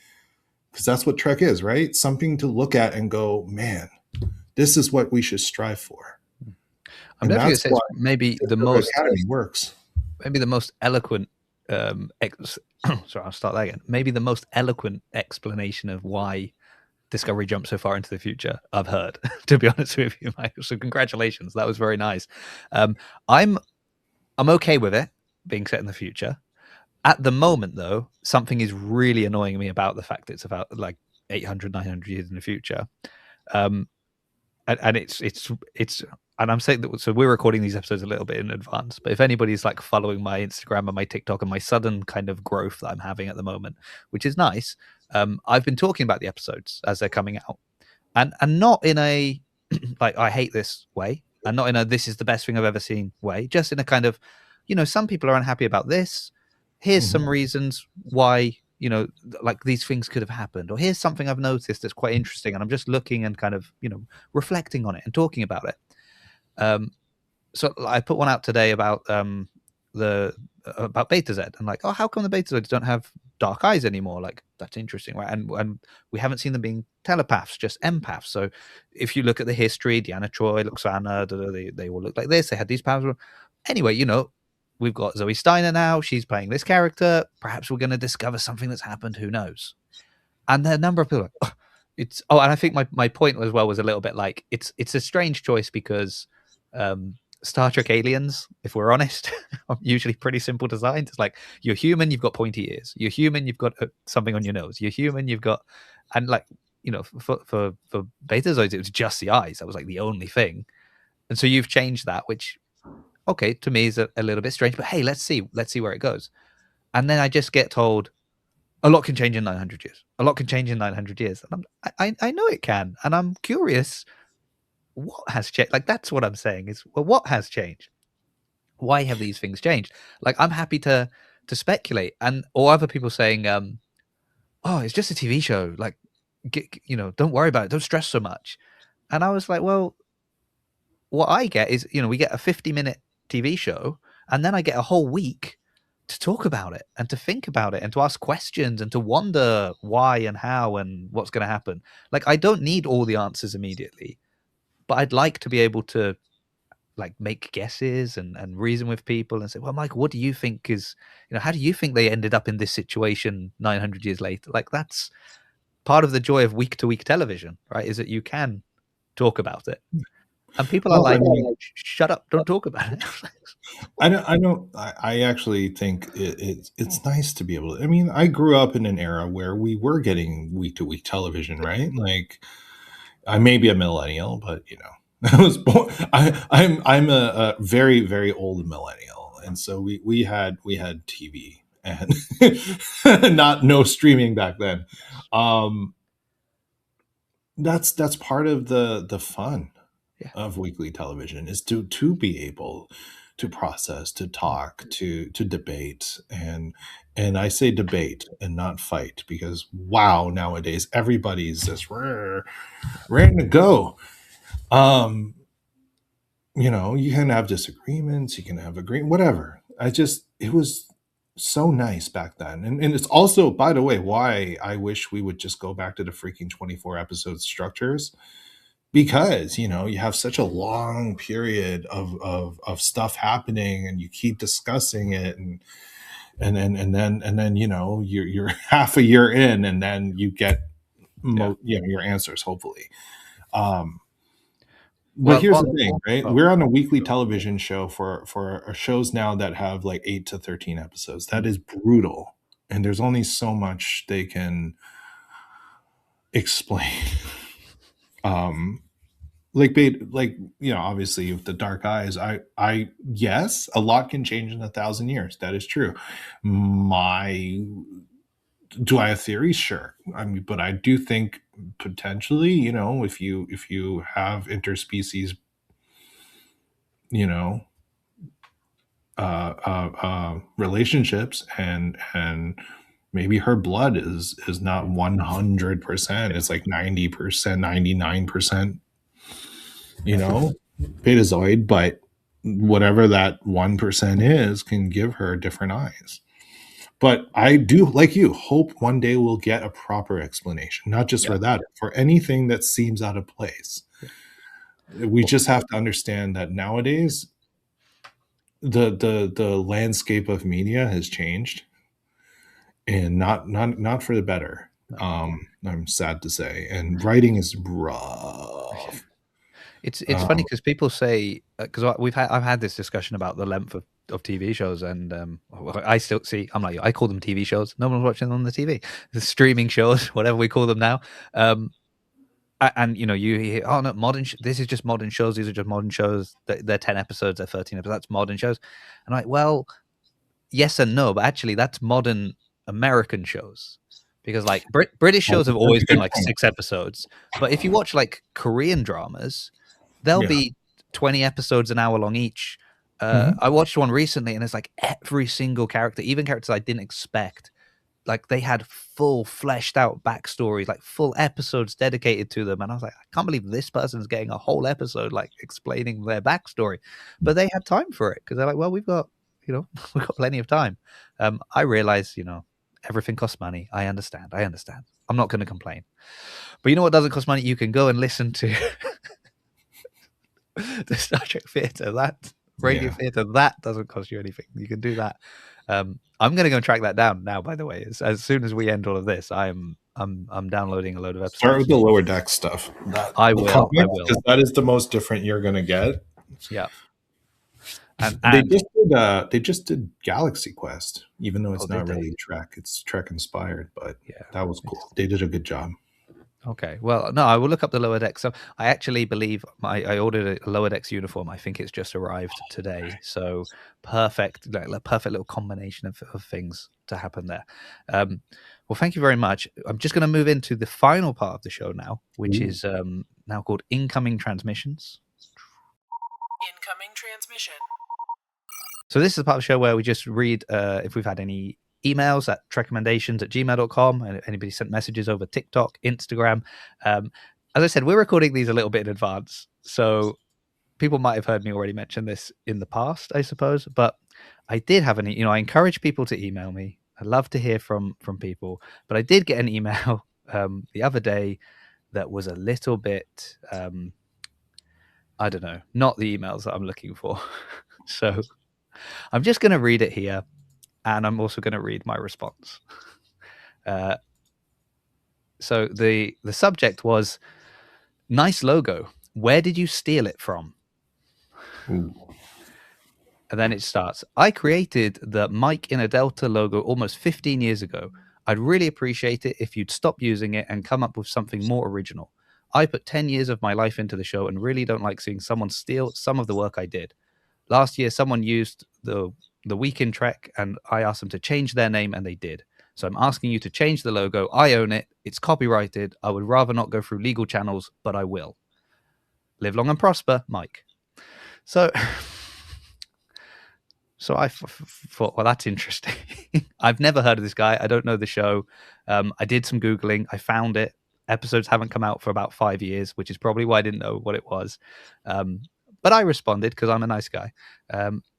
[SPEAKER 3] because that's what Trek is, right? Something to look at and go, man, this is what we should strive for.
[SPEAKER 2] I'm
[SPEAKER 3] And
[SPEAKER 2] definitely going to
[SPEAKER 3] that's
[SPEAKER 2] say
[SPEAKER 3] why
[SPEAKER 2] it's maybe the
[SPEAKER 3] Academy works.
[SPEAKER 2] most eloquent sorry, I'll start that again. Maybe the most eloquent explanation of why Discovery jumped so far into the future I've heard, to be honest with you, Michael. So congratulations. That was very nice. I'm okay with it being set in the future. At the moment, though, something is really annoying me about the fact that it's about like 800, 900 years in the future. And it's and I'm saying that, so we're recording these episodes a little bit in advance, but if anybody's like following my Instagram and my TikTok and my sudden kind of growth that I'm having at the moment, which is nice, I've been talking about the episodes as they're coming out, and not in a like I hate this way, and not in a this is the best thing I've ever seen way, just in a kind of, some people are unhappy about this. Here's some reasons why, like these things could have happened, or here's something I've noticed that's quite interesting, and I'm just looking and kind of, reflecting on it and talking about it. So I put one out today about about Beta Z, and like, oh, how come the Beta Zs don't have dark eyes anymore? Like, that's interesting, right? And we haven't seen them being telepaths, just empaths. So if you look at the history, Deanna Troi, Luxana, they all look like this. They had these powers. Anyway, we've got Zoe Steiner now. She's playing this character. Perhaps we're going to discover something that's happened. Who knows? And there are a number of people like, oh, and I think my point as well was a little bit like, it's a strange choice because Star Trek aliens, if we're honest, are usually pretty simple designs. It's like, you're human, you've got pointy ears. You're human, you've got something on your nose. You're human, you've got, and like, for Betazoids, it was just the eyes. That was like the only thing. And so you've changed that, which, okay, to me is a little bit strange, but hey, let's see where it goes. And then I just get told, a lot can change in 900 years. A lot can change in 900 years. And I know it can. And I'm curious, what has changed? Like, that's what I'm saying is, well, what has changed? Why have these things changed? Like, I'm happy to speculate. And or other people saying, oh, it's just a TV show. Like, don't worry about it. Don't stress so much. And I was like, well, what I get is, we get a 50-minute TV show, and then I get a whole week to talk about it and to think about it and to ask questions and to wonder why and how and what's going to happen. Like, I don't need all the answers immediately, but I'd like to be able to like make guesses and reason with people and say, well, Mike, what do you think is, how do you think they ended up in this situation 900 years later? Like, that's part of the joy of week to week television, right? Is that you can talk about it. And people are
[SPEAKER 3] Well,
[SPEAKER 2] like, shut up, don't talk about it.
[SPEAKER 3] I actually think it's nice to be able to. I mean, I grew up in an era where we were getting week to week television, right? Like, I may be a millennial, but I was born. I'm a very very old millennial, and so we had TV and not no streaming back then. Um, that's part of the fun
[SPEAKER 2] Yeah.
[SPEAKER 3] of weekly television is to be able to process, to talk, to debate, and I say debate and not fight because wow, nowadays everybody's just ready to go. Um, you can have disagreements, you can have agreement, whatever. It was so nice back then. And it's also, by the way, why I wish we would just go back to the freaking 24 episode structures because, you have such a long period of stuff happening and you keep discussing it and then, you're half a year in and then you get your answers, hopefully. Um, but
[SPEAKER 2] Well,
[SPEAKER 3] here's the thing, right?
[SPEAKER 2] oh,
[SPEAKER 3] We're on a weekly television show for shows now that have like 8 to 13 episodes. That is brutal. And there's only so much they can explain. Um obviously with the dark eyes, I yes, a lot can change in 1,000 years. That is true. My Do I have theories? Sure. I mean, but I do think potentially, if you have interspecies, you know, relationships and maybe her blood is not 100%, it's like 90%, 99%, betazoid, but whatever that 1% is can give her different eyes. But I do, like you, hope one day we'll get a proper explanation, not just
[SPEAKER 2] yeah.
[SPEAKER 3] for that, for anything that seems out of place. We just have to understand that nowadays the landscape of media has changed, and not for the better. I'm sad to say, and writing is rough.
[SPEAKER 2] It's funny because people say, because I've had this discussion about the length of TV shows, and I still see, I'm like, I call them TV shows. No one's watching them on the TV. The streaming shows, whatever we call them now. And you hear, oh no, this is just modern shows. These are just modern shows. They're 10 episodes, they're 13 episodes. That's modern shows. And I'm like, well, yes and no, but actually that's modern American shows. Because like British shows have always been like 6 episodes. But if you watch like Korean dramas, they'll
[SPEAKER 3] Yeah.
[SPEAKER 2] be 20 episodes an hour long each. I watched one recently and it's like every single character, even characters I didn't expect, like they had full fleshed out backstories, like full episodes dedicated to them. And I was like, I can't believe this person's getting a whole episode like explaining their backstory. But they had time for it because they're like, well, we've got we've got plenty of time. I realize, everything costs money. I understand. I'm not going to complain. But you know what doesn't cost money? You can go and listen to the Star Trek theater. That radio theater, that doesn't cost you anything. You can do that. I'm going to go and track that down now. By the way, as soon as we end all of this, I'm downloading a load of episodes.
[SPEAKER 3] Start with the lower deck stuff.
[SPEAKER 2] I will.
[SPEAKER 3] Because that is the most different you're going to get.
[SPEAKER 2] Yeah. And
[SPEAKER 3] they just did Galaxy Quest, even though it's not really Trek. It's Trek inspired, but that was cool. They did a good job.
[SPEAKER 2] Okay. Well, no, I will look up the lower decks. So I actually believe I ordered a lower decks uniform. I think it's just arrived today. So perfect, like a perfect little combination of things to happen there. Well, thank you very much. I'm just going to move into the final part of the show now, which is now called Incoming Transmissions.
[SPEAKER 1] Incoming transmission.
[SPEAKER 2] So this is the part of the show where we just read if we've had any emails at trekommendations@gmail.com, and anybody sent messages over TikTok, Instagram. As I said, we're recording these a little bit in advance, so people might have heard me already mention this in the past, I suppose, but I did have I encourage people to email me. I love to hear from people, but I did get an email the other day that was a little bit, I don't know, not the emails that I'm looking for. So I'm just going to read it here, and I'm also going to read my response. So the subject was, nice logo. Where did you steal it from?
[SPEAKER 3] Ooh.
[SPEAKER 2] And then it starts, I created the Mike in a Delta logo almost 15 years ago. I'd really appreciate it if you'd stop using it and come up with something more original. I put 10 years of my life into the show and really don't like seeing someone steal some of the work I did. Last year, someone used the Week in Trek, and I asked them to change their name, and they did. So I'm asking you to change the logo. I own it. It's copyrighted. I would rather not go through legal channels, but I will. Live long and prosper, Mike. So I thought, well, that's interesting. I've never heard of this guy. I don't know the show. I did some Googling. I found it. Episodes haven't come out for about 5 years, which is probably why I didn't know what it was. But I responded because I'm a nice guy.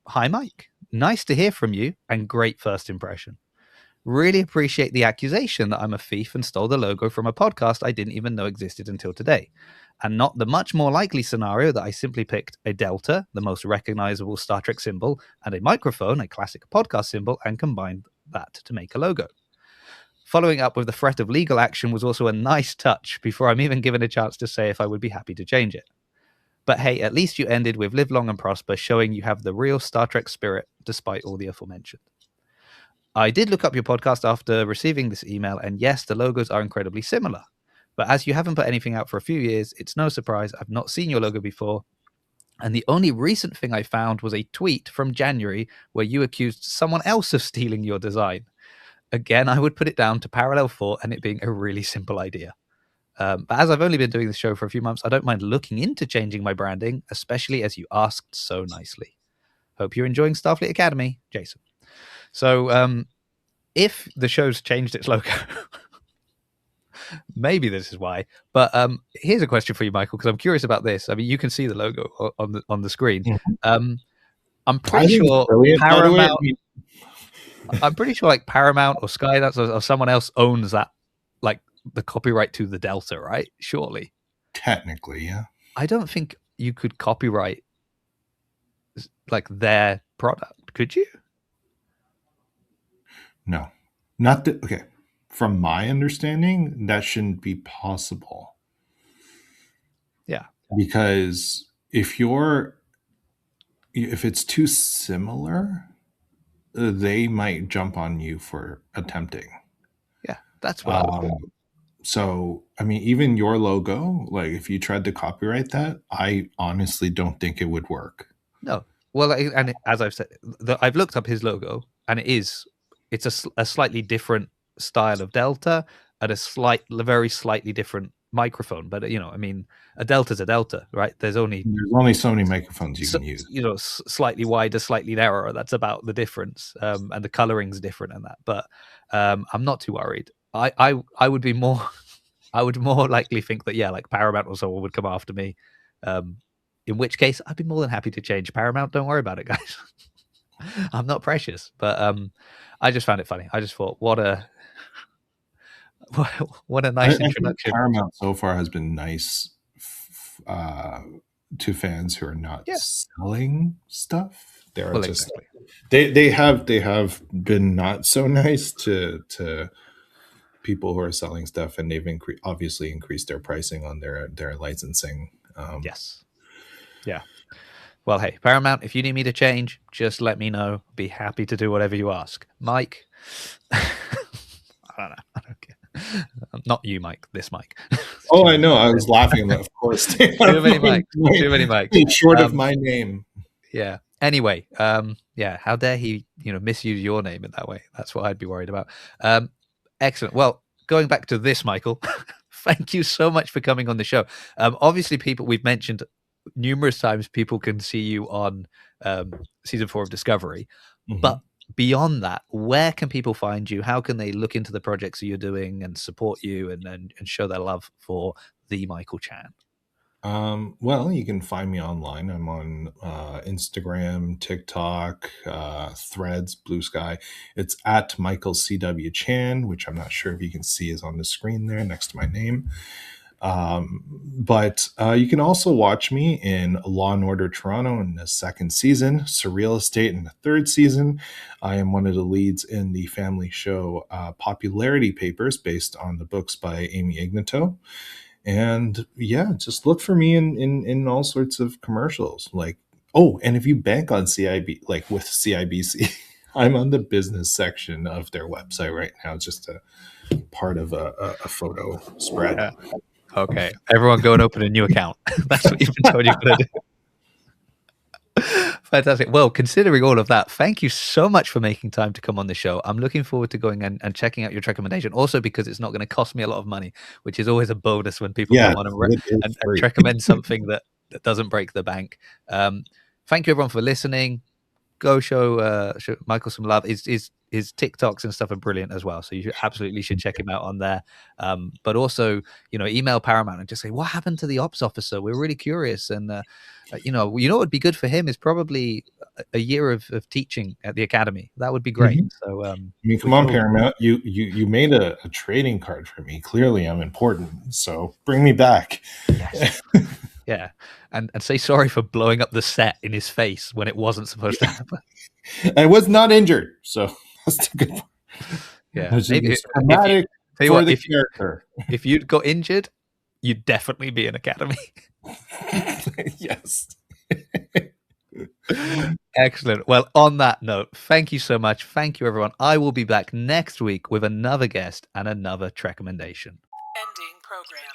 [SPEAKER 2] Hi, Mike. Nice to hear from you, and great first impression. Really appreciate the accusation that I'm a thief and stole the logo from a podcast I didn't even know existed until today. And not the much more likely scenario that I simply picked a delta, the most recognizable Star Trek symbol, and a microphone, a classic podcast symbol, and combined that to make a logo. Following up with the threat of legal action was also a nice touch before I'm even given a chance to say if I would be happy to change it. But hey, at least you ended with live long and prosper, showing you have the real Star Trek spirit despite all the aforementioned. I did look up your podcast after receiving this email, and yes, the logos are incredibly similar. But as you haven't put anything out for a few years, it's no surprise I've not seen your logo before. And the only recent thing I found was a tweet from January where you accused someone else of stealing your design. Again, I would put it down to parallel thought and it being a really simple idea. But as I've only been doing the show for a few months, I don't mind looking into changing my branding, especially as you asked so nicely. Hope you're enjoying Starfleet Academy, Jason. So if the show's changed its logo, maybe this is why. But here's a question for you, Michael, because I'm curious about this. I mean, you can see the logo on the screen.
[SPEAKER 3] Mm-hmm.
[SPEAKER 2] I'm pretty sure Paramount. I'm pretty sure like Paramount or Skydance or someone else owns that, like the copyright to the Delta, right? Surely.
[SPEAKER 3] Technically, yeah.
[SPEAKER 2] I don't think you could copyright like their product, could you?
[SPEAKER 3] No, not that. Okay, from my understanding, that shouldn't be possible.
[SPEAKER 2] Yeah,
[SPEAKER 3] because if it's too similar, they might jump on you for attempting.
[SPEAKER 2] Yeah, that's what I was thinking.
[SPEAKER 3] So, I mean, even your logo, like if you tried to copyright that, I honestly don't think it would work.
[SPEAKER 2] No. Well, and as I've said, I've looked up his logo, and it's a slightly different style of Delta and very slightly different microphone. But I mean, a Delta's a Delta, right? There's only
[SPEAKER 3] so many microphones you can use.
[SPEAKER 2] Slightly wider, slightly narrower. That's about the difference, and the coloring's different and that. But I'm not too worried. I would be more. I would more likely think that like Paramount or someone would come after me. In which case, I'd be more than happy to change. Paramount, don't worry about it, guys. I'm not precious, but I just found it funny. I just thought, what a nice introduction.
[SPEAKER 3] Paramount so far has been nice to fans who are not selling stuff.
[SPEAKER 2] Exactly.
[SPEAKER 3] They have been not so nice to people who are selling stuff, and they've obviously increased their pricing on their licensing.
[SPEAKER 2] Yes. Yeah. Well, hey, Paramount, if you need me to change, just let me know. Be happy to do whatever you ask. Mike, I don't know. I don't care. Not you, Mike. This Mike.
[SPEAKER 3] Oh, I know. I was laughing. Of course.
[SPEAKER 2] Too many Mikes.
[SPEAKER 3] Short of my name.
[SPEAKER 2] Yeah. Anyway, how dare he, misuse your name in that way? That's what I'd be worried about. Excellent. Well, going back to this, Michael, thank you so much for coming on the show. Obviously, we've mentioned numerous times people can see you on season 4 of Discovery. Mm-hmm. But beyond that, where can people find you? How can they look into the projects that you're doing and support you and show their love for the Michael Chan?
[SPEAKER 3] Well, you can find me online. I'm on Instagram, TikTok, Threads, Blue Sky. It's at Michael C.W. Chan, which I'm not sure if you can see is on the screen there next to my name. But you can also watch me in Law and Order Toronto in the second season, Surreal Estate in the third season. I am one of the leads in the family show Popularity Papers, based on the books by Amy Ignatow. And yeah, just look for me in all sorts of commercials. Like, oh, and if you bank on CIB, like with CIBC, I'm on the business section of their website right now, just a part of a photo spread.
[SPEAKER 2] Yeah. Okay, everyone go and open a new account. That's what you've been told you're going to do. Fantastic. Well, considering all of that, thank you so much for making time to come on the show. I'm looking forward to going and checking out your recommendation, also because it's not going to cost me a lot of money, which is always a bonus when people
[SPEAKER 3] Yeah,
[SPEAKER 2] come on
[SPEAKER 3] it is
[SPEAKER 2] and
[SPEAKER 3] free.
[SPEAKER 2] recommend something that doesn't break the bank. Thank you, everyone, for listening. Go show Michael some love. His TikToks and stuff are brilliant as well, so you absolutely should check him out on there. But also, email Paramount and just say, what happened to the ops officer? We're really curious. And what would be good for him is probably a year of teaching at the academy. That would be great.
[SPEAKER 3] Mhm.
[SPEAKER 2] So
[SPEAKER 3] I mean, come on, Paramount. You made a trading card for me. Clearly, I'm important. So bring me back.
[SPEAKER 2] Yes. Yeah, and say sorry for blowing up the set in his face when it wasn't supposed to happen.
[SPEAKER 3] I was not injured, so that's the good part.
[SPEAKER 2] Yeah,
[SPEAKER 3] It's
[SPEAKER 2] maybe
[SPEAKER 3] just dramatic for the character.
[SPEAKER 2] If you'd got injured, you'd definitely be in academy.
[SPEAKER 3] Yes.
[SPEAKER 2] Excellent. Well, on that note, thank you so much. Thank you, everyone. I will be back next week with another guest and another Trekommendation.
[SPEAKER 1] Ending program.